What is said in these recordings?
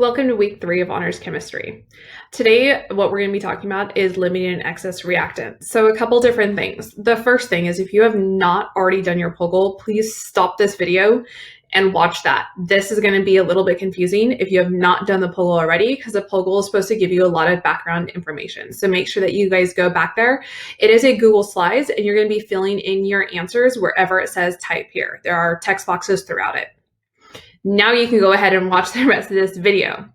Welcome to week 3 of Honors Chemistry. Today, what we're going to be talking about is limiting and excess reactant. So a couple different things. The first thing is if you have not already done your POGL, please stop this video and watch that. This is going to be a little bit confusing if you have not done the POGL already, because the POGL is supposed to give you a lot of background information. So make sure that you guys go back there. It is a Google Slides, and you're going to be filling in your answers wherever it says type here. There are text boxes throughout it. Now you can go ahead and watch the rest of this video.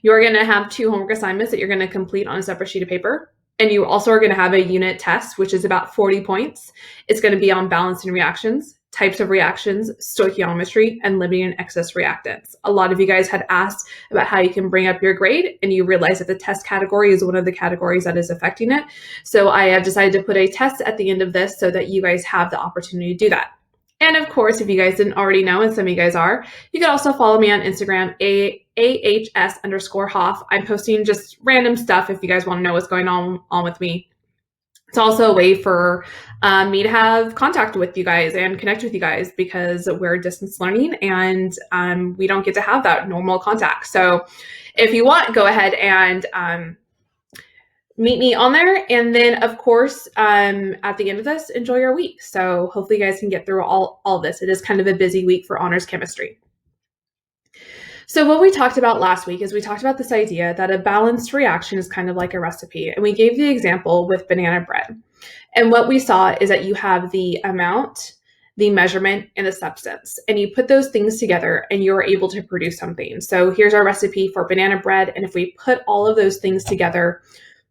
You're going to have 2 homework assignments that you're going to complete on a separate sheet of paper. And you also are going to have a unit test, which is about 40 points. It's going to be on balancing reactions, types of reactions, stoichiometry, and limiting and excess reactants. A lot of you guys had asked about how you can bring up your grade, and you realize that the test category is one of the categories that is affecting it. So I have decided to put a test at the end of this so that you guys have the opportunity to do that. And of course, if you guys didn't already know, and some of you guys are, you can also follow me on Instagram, ahs_Hoff. I'm posting just random stuff if you guys want to know what's going on with me. It's also a way for me to have contact with you guys and connect with you guys, because we're distance learning and we don't get to have that normal contact. So if you want, go ahead and meet me on there. And then of course, at the end of this, enjoy your week. So hopefully you guys can get through all this. It is kind of a busy week for honors chemistry. So what we talked about last week is we talked about this idea that a balanced reaction is kind of like a recipe. And we gave the example with banana bread. And what we saw is that you have the amount, the measurement, and the substance. And you put those things together and you're able to produce something. So here's our recipe for banana bread. And if we put all of those things together,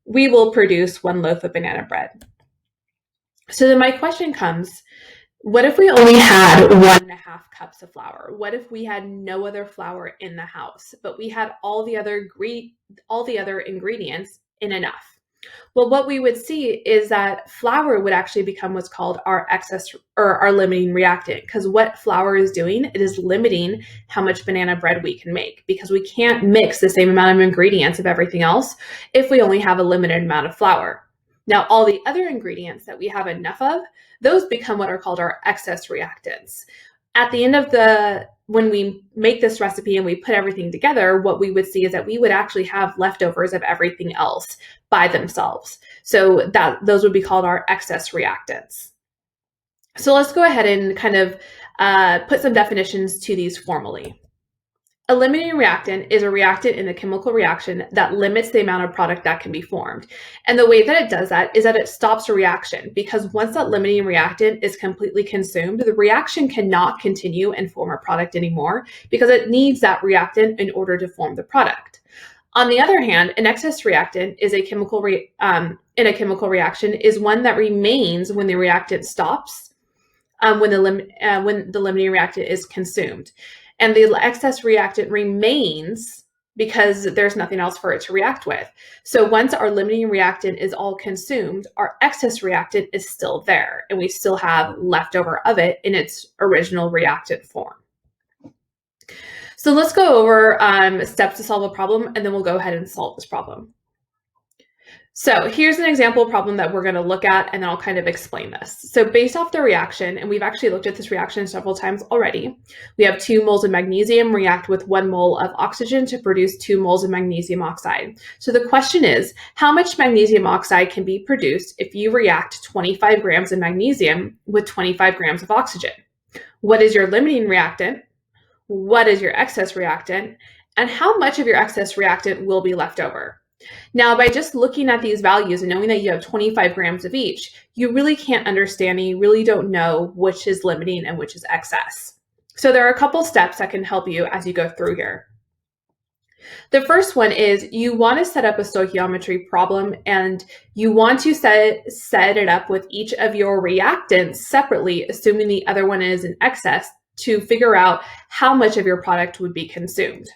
we will produce 1 loaf of banana bread. So then my question comes, what if we only had 1.5 cups of flour? What if we had no other flour in the house, but we had all the other ingredients in enough? Well, what we would see is that flour would actually become what's called our excess or our limiting reactant, because what flour is doing, it is limiting how much banana bread we can make, because we can't mix the same amount of ingredients of everything else if we only have a limited amount of flour. Now, all the other ingredients that we have enough of, those become what are called our excess reactants. At the end of when we make this recipe and we put everything together, what we would see is that we would actually have leftovers of everything else by themselves. So those would be called our excess reactants. So let's go ahead and kind of put some definitions to these formally. A limiting reactant is a reactant in the chemical reaction that limits the amount of product that can be formed. And the way that it does that is that it stops a reaction, because once that limiting reactant is completely consumed, the reaction cannot continue and form a product anymore, because it needs that reactant in order to form the product. On the other hand, an excess reactant is in a chemical reaction is one that remains when the reactant stops, when the limiting reactant is consumed. And the excess reactant remains because there's nothing else for it to react with. So once our limiting reactant is all consumed, our excess reactant is still there, and we still have leftover of it in its original reactant form. So let's go over steps to solve a problem, and then we'll go ahead and solve this problem. So here's an example problem that we're going to look at, and then I'll kind of explain this. So based off the reaction, and we've actually looked at this reaction several times already, we have 2 moles of magnesium react with 1 mole of oxygen to produce 2 moles of magnesium oxide. So the question is, how much magnesium oxide can be produced if you react 25 grams of magnesium with 25 grams of oxygen? What is your limiting reactant? What is your excess reactant? And how much of your excess reactant will be left over? Now, by just looking at these values and knowing that you have 25 grams of each, you really can't understand, and you really don't know which is limiting and which is excess. So there are a couple steps that can help you as you go through here. The first one is you want to set up a stoichiometry problem, and you want to set it up with each of your reactants separately, assuming the other one is in excess, to figure out how much of your product would be consumed.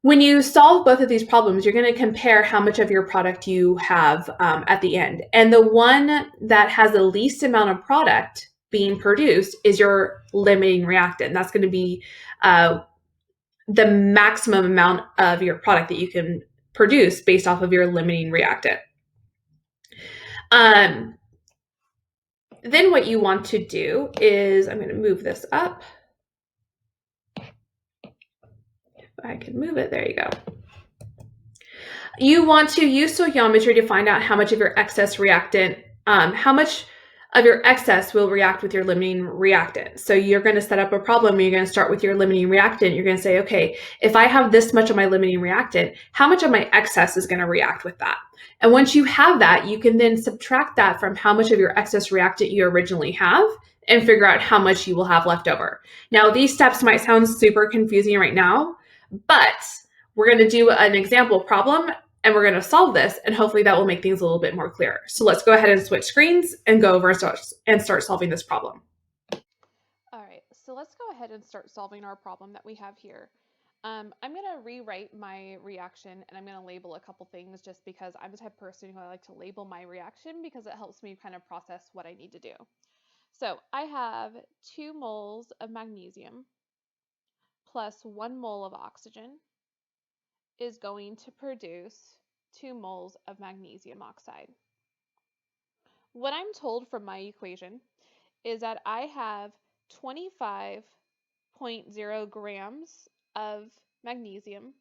When you solve both of these problems, you're going to compare how much of your product you have at the end. And the one that has the least amount of product being produced is your limiting reactant. That's going to be the maximum amount of your product that you can produce based off of your limiting reactant. Then what you want to do is, I'm going to move this up. I can move it. There you go. You want to use stoichiometry to find out how much of your excess reactant, how much of your excess will react with your limiting reactant. So you're going to set up a problem. You're going to start with your limiting reactant. You're going to say, okay, if I have this much of my limiting reactant, how much of my excess is going to react with that? And once you have that, you can then subtract that from how much of your excess reactant you originally have and figure out how much you will have left over. Now, these steps might sound super confusing right now, but we're going to do an example problem and we're going to solve this, and hopefully that will make things a little bit more clear. So let's go ahead and switch screens and go over and start solving this problem. All right, so let's go ahead and start solving our problem that we have here. I'm going to rewrite my reaction and I'm going to label a couple things just because I'm the type of person who I like to label my reaction because it helps me kind of process what I need to do. So I have 2 moles of magnesium plus 1 mole of oxygen is going to produce 2 moles of magnesium oxide. What I'm told from my equation is that I have 25.0 grams of magnesium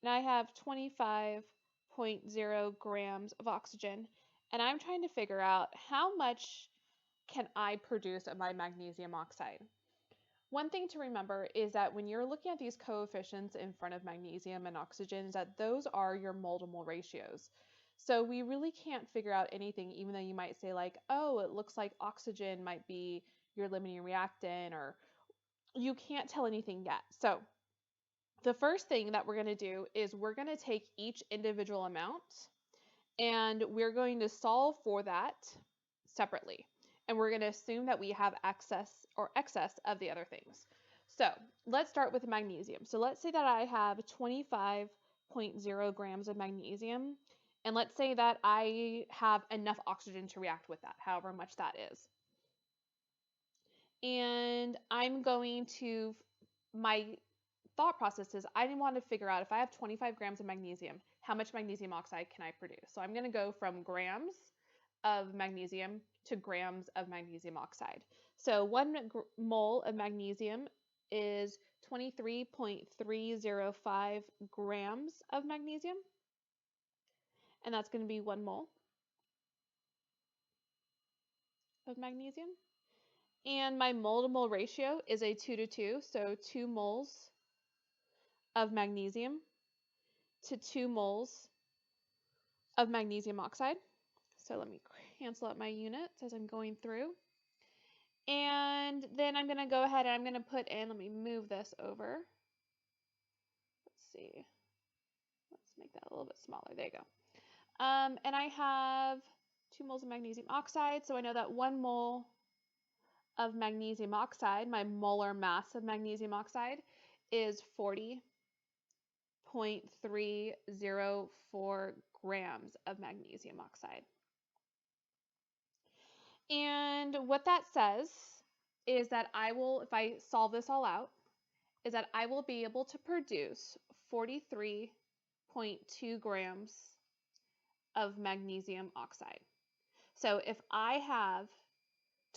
and I have 25.0 grams of oxygen, and I'm trying to figure out how much can I produce of my magnesium oxide. One thing to remember is that when you're looking at these coefficients in front of magnesium and oxygen, is that those are your mole to mole ratios. So we really can't figure out anything, even though you might say like, oh, it looks like oxygen might be your limiting reactant, or you can't tell anything yet. So the first thing that we're going to do is we're going to take each individual amount and we're going to solve for that separately. And we're going to assume that we have excess of the other things. So let's start with magnesium. So let's say that I have 25.0 grams of magnesium. And let's say that I have enough oxygen to react with that, however much that is. And I'm going to, my thought process is I want to figure out if I have 25 grams of magnesium, how much magnesium oxide can I produce? So I'm going to go from grams of magnesium to grams of magnesium oxide. So 1 mole of magnesium is 23.305 grams of magnesium, and that's going to be 1 mole of magnesium. And my mole to mole ratio is a 2 to 2, so 2 moles of magnesium to 2 moles of magnesium oxide. So let me cancel out my units as I'm going through. And then I'm going to go ahead and I'm going to put in, let me move this over. Let's see. Let's make that a little bit smaller. There you go. And I have 2 moles of magnesium oxide. So I know that 1 mole of magnesium oxide, my molar mass of magnesium oxide, is 40.304 grams of magnesium oxide. And what that says is that I will, if I solve this all out, is that I will be able to produce 43.2 grams of magnesium oxide. So if I have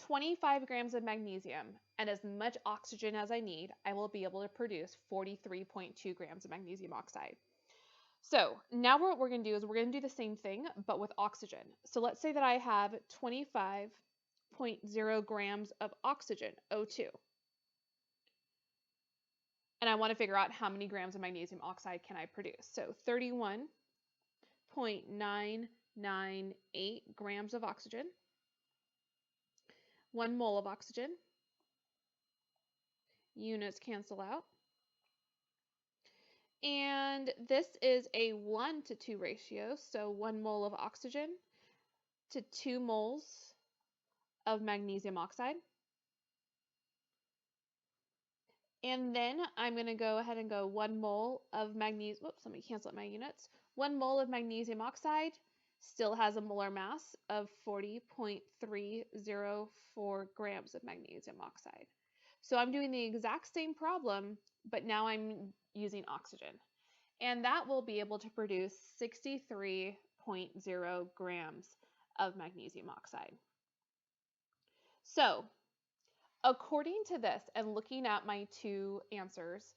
25 grams of magnesium and as much oxygen as I need, I will be able to produce 43.2 grams of magnesium oxide. So now what we're going to do is we're going to do the same thing, but with oxygen. So let's say that I have 25.0 grams of oxygen, O2. And I want to figure out how many grams of magnesium oxide can I produce. So 31.998 grams of oxygen, 1 mole of oxygen, units cancel out. And this is a 1 to 2 ratio, so 1 mole of oxygen to 2 moles of magnesium oxide. And then I'm going to go ahead and go 1 mole of magnesium, whoops, let me cancel out my units. 1 mole of magnesium oxide still has a molar mass of 40.304 grams of magnesium oxide. So I'm doing the exact same problem, but now I'm using oxygen. And that will be able to produce 63.0 grams of magnesium oxide. So according to this and looking at my two answers,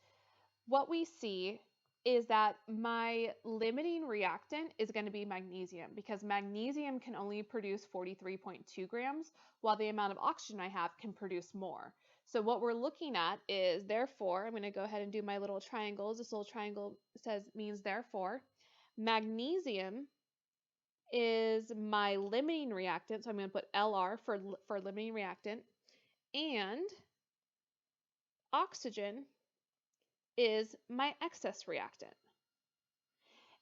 what we see is that my limiting reactant is going to be magnesium, because magnesium can only produce 43.2 grams, while the amount of oxygen I have can produce more. So what we're looking at is, therefore, I'm going to go ahead and do my little triangles. This little triangle means therefore, magnesium is my limiting reactant. So I'm going to put LR for limiting reactant, and oxygen is my excess reactant.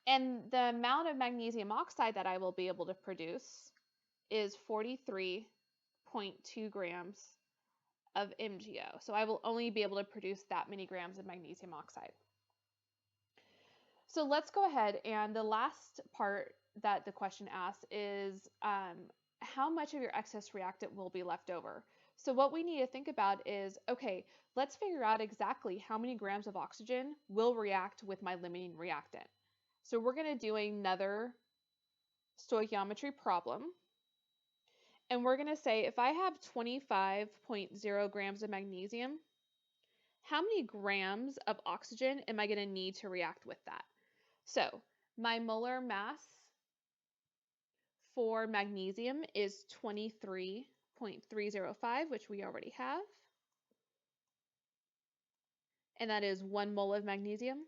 And the amount of magnesium oxide that I will be able to produce is 43.2 grams of MgO. So I will only be able to produce that many grams of magnesium oxide. So let's go ahead, and the last part that the question asks is how much of your excess reactant will be left over? So what we need to think about is, okay, let's figure out exactly how many grams of oxygen will react with my limiting reactant. So we're going to do another stoichiometry problem. And we're going to say, if I have 25.0 grams of magnesium, how many grams of oxygen am I going to need to react with that? So my molar mass for magnesium is 23.305, which we already have. And that is 1 mole of magnesium.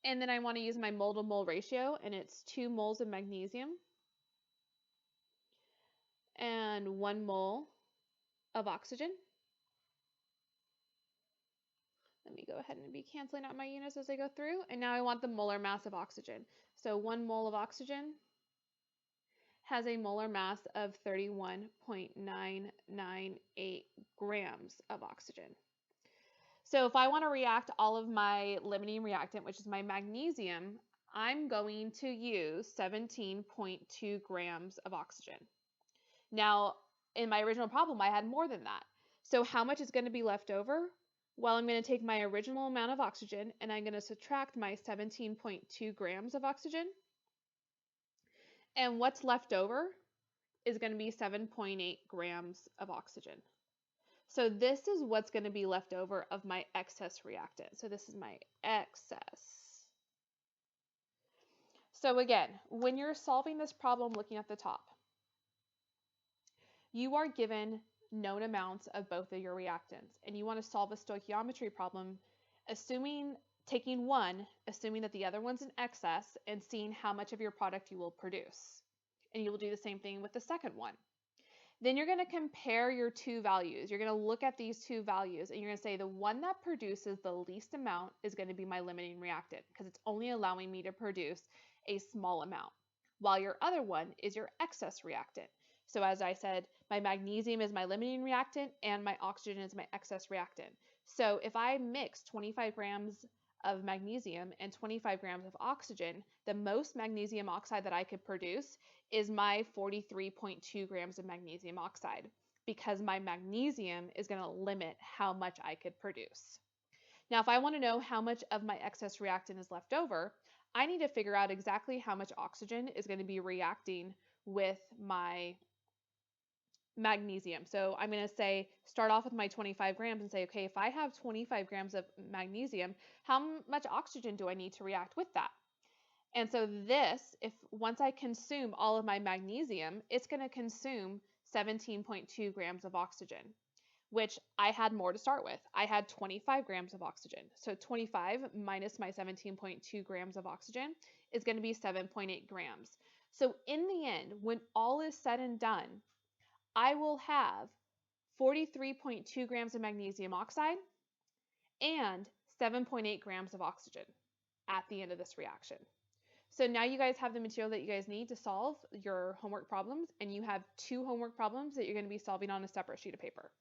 And then I want to use my mole to mole ratio, and it's 2 moles of magnesium and 1 mole of oxygen. Let me go ahead and be canceling out my units as I go through. And now I want the molar mass of oxygen. So 1 mole of oxygen has a molar mass of 31.998 grams of oxygen. So if I want to react all of my limiting reactant, which is my magnesium, I'm going to use 17.2 grams of oxygen. Now, in my original problem, I had more than that. So how much is going to be left over? Well, I'm going to take my original amount of oxygen, and I'm going to subtract my 17.2 grams of oxygen. And what's left over is going to be 7.8 grams of oxygen. So this is what's going to be left over of my excess reactant. So this is my excess. So again, when you're solving this problem looking at the top, you are given known amounts of both of your reactants, and you want to solve a stoichiometry problem taking one, assuming that the other one's in excess, and seeing how much of your product you will produce. And you will do the same thing with the second one. Then you're going to compare your two values. You're going to look at these two values, and you're going to say the one that produces the least amount is going to be my limiting reactant, because it's only allowing me to produce a small amount, while your other one is your excess reactant. So as I said, my magnesium is my limiting reactant and my oxygen is my excess reactant. So if I mix 25 grams of magnesium and 25 grams of oxygen, the most magnesium oxide that I could produce is my 43.2 grams of magnesium oxide, because my magnesium is going to limit how much I could produce. Now, if I want to know how much of my excess reactant is left over, I need to figure out exactly how much oxygen is going to be reacting with my magnesium. So I'm going to start off with my 25 grams and say, okay, if I have 25 grams of magnesium, how much oxygen do I need to react with that? And so once I consume all of my magnesium, it's going to consume 17.2 grams of oxygen, which I had more to start with. I had 25 grams of oxygen. So 25 minus my 17.2 grams of oxygen is going to be 7.8 grams. So in the end, when all is said and done, I will have 43.2 grams of magnesium oxide and 7.8 grams of oxygen at the end of this reaction. So now you guys have the material that you guys need to solve your homework problems, and you have 2 homework problems that you're going to be solving on a separate sheet of paper.